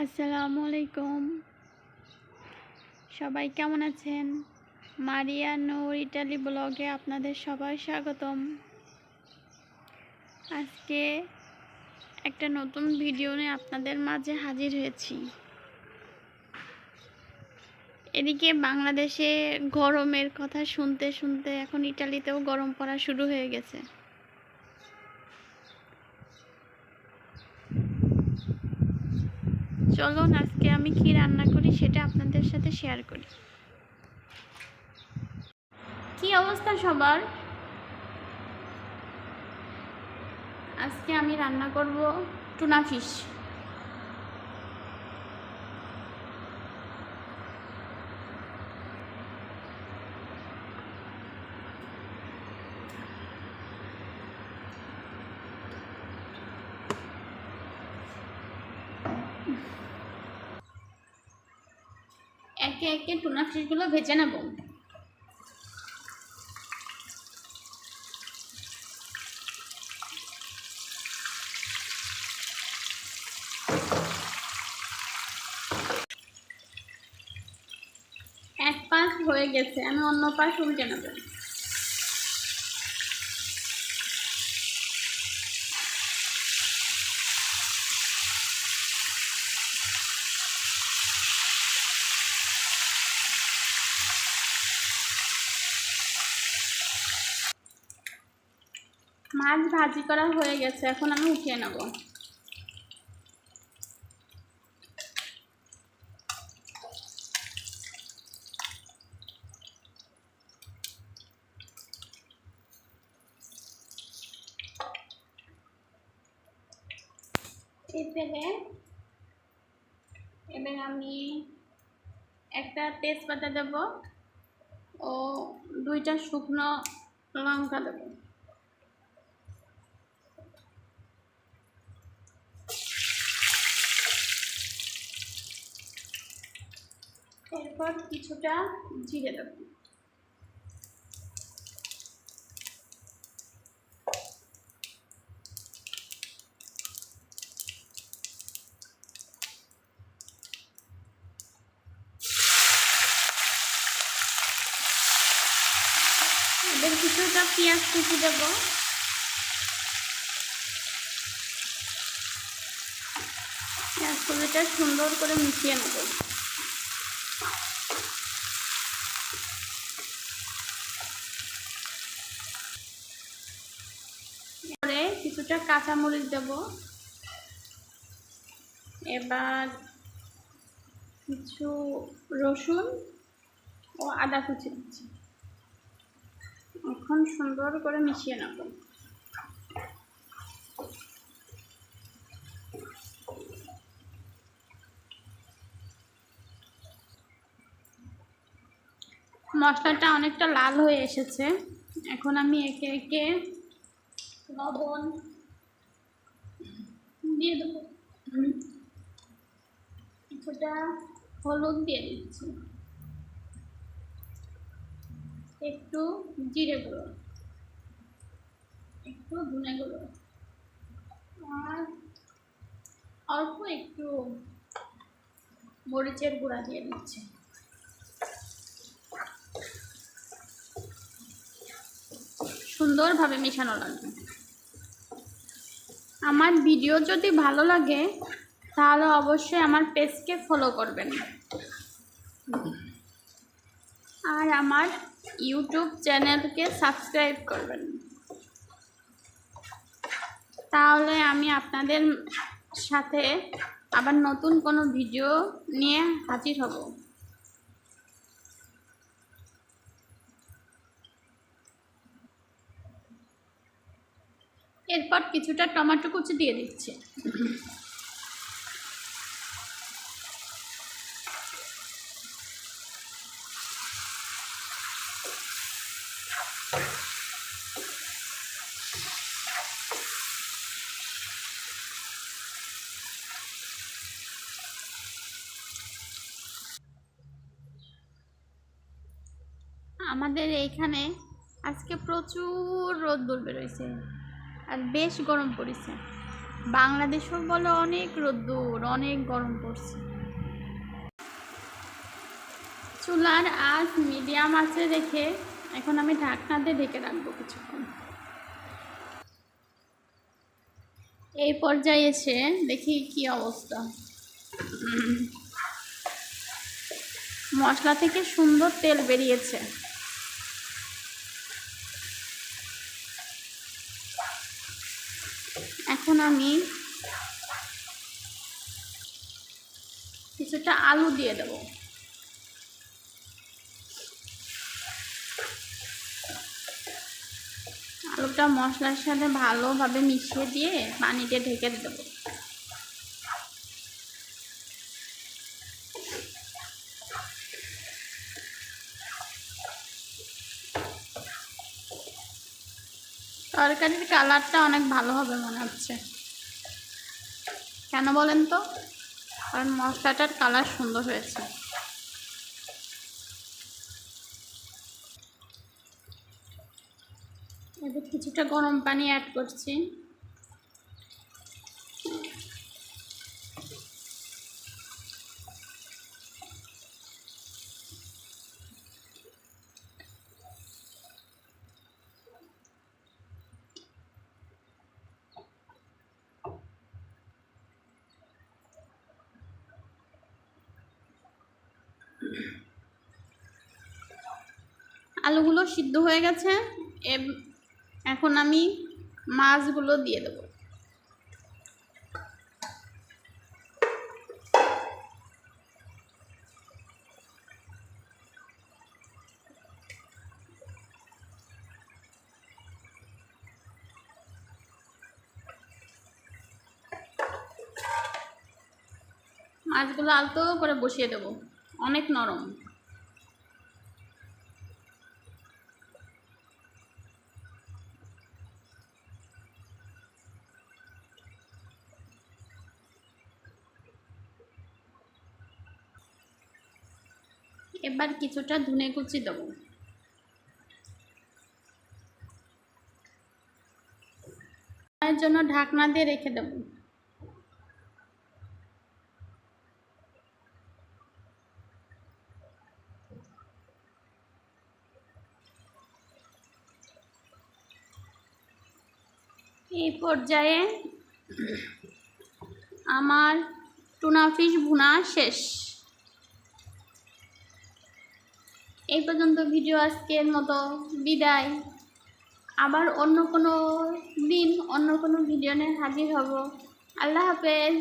আসসালামু আলাইকুম। সবাই কেমন আছেন? মারিয়া নূর ইটালি ব্লগে আপনাদের সবাই স্বাগতম। আজকে একটা নতুন ভিডিও নিয়ে আপনাদের মাঝে হাজির হয়েছি। এদিকে বাংলাদেশে গরমের কথা শুনতে শুনতে এখন ইটালিতেও গরম পড়া শুরু হয়ে গেছে। চলুন আজকে আমি কি রান্না করি সেটা আপনাদের সাথে শেয়ার করি। কি অবস্থা সবার? আজকে আমি রান্না করব টুনা ফিশ। একে একে টুনা ফিশগুলো ভেজে নেব। এক পাশ হয়ে গেছে, আমি অন্য পাশ উল্টে নেব। মাছ ভাজি করা হয়ে গেছে, এখন আমি উঠিয়ে নেব। এই তেলে এবার আমি একটা তেজপাতা দেব ও 2টা শুকনো লঙ্কা দেব। এরপর কিছুটা জিরে দেব। এবার কিছুটা পেঁয়াজ কুচি দেব। পেঁয়াজ কুচিটা সুন্দর করে মিশিয়ে নেব। পরে কিছুটা কাঁচামরিচ দেব। এবার কিছু রসুন ও আদা কুচি দিচ্ছি। এখন সুন্দর করে মিশিয়ে নেব। মশলাটা অনেকটা লাল হয়ে এসেছে, এখন আমি একে একে লবণ দিয়ে দেবো, কিছুটা হলুদ দিয়ে দিচ্ছি, একটু জিরে গুঁড়ো, একটু ধনে গুঁড়ো আর অল্প একটু মরিচের গুঁড়া দিয়ে দিচ্ছি। সুন্দরভাবে মেশানো লাগবে। আমার ভিডিও যদি ভালো লাগে তাহলে অবশ্যই আমার পেজকে ফলো করবেন আর আমার ইউটিউব চ্যানেলকে সাবস্ক্রাইব করবেন, তাহলে আমি আপনাদের সাথে আবার নতুন কোনো ভিডিও নিয়ে হাজির হব। এরপর কিছুটা টমেটো কুচি দিয়ে দিচ্ছি। আমাদের এইখানে আজকে প্রচুর রোদ বেরোইছে আর বেশ গরম পড়েছে। বাংলাদেশও বলে অনেক রোদ্দুর, অনেক গরম পড়ছে। চুলার আঁচ মিডিয়াম আঁচে রেখে এখন আমি ঢাকনা দিয়ে ঢেকে রাখবো কিছুক্ষণ। এই পর্যায়ে এসে দেখি কি অবস্থা। মশলা থেকে সুন্দর তেল বেরিয়েছে। এখন আমি কিছুটা আলু দিয়ে দেব। আলুটা মশলার সাথে ভালোভাবে মিশিয়ে দিয়ে পানি দিয়ে ঢেকে দেব। তরকারির কালারটা অনেক ভালো হবে মনে হচ্ছে। কেন বলেন তো? কারণ মশলাটার কালার সুন্দর হয়েছে। এবার কিছুটা গরম পানি অ্যাড করছি। আলুগুলো সিদ্ধ হয়ে গেছে। এখন আমি মাছগুলো দিয়ে দেব। মাছগুলো আলতো করে বসিয়ে দেব, অনেক নরম। এবার কিছুটা ধনে কুচি দেবো। এর জন্য ঢাকনা দিয়ে রেখে দেব। এই পর্যায়ে আমার টুনা ফিশ ভুনা শেষ। এই পর্যন্ত ভিডিও আজকের মতো বিদায়। আবার অন্য কোনো দিন অন্য কোনো ভিডিও নিয়ে হাজির হব। আল্লাহ হাফেজ।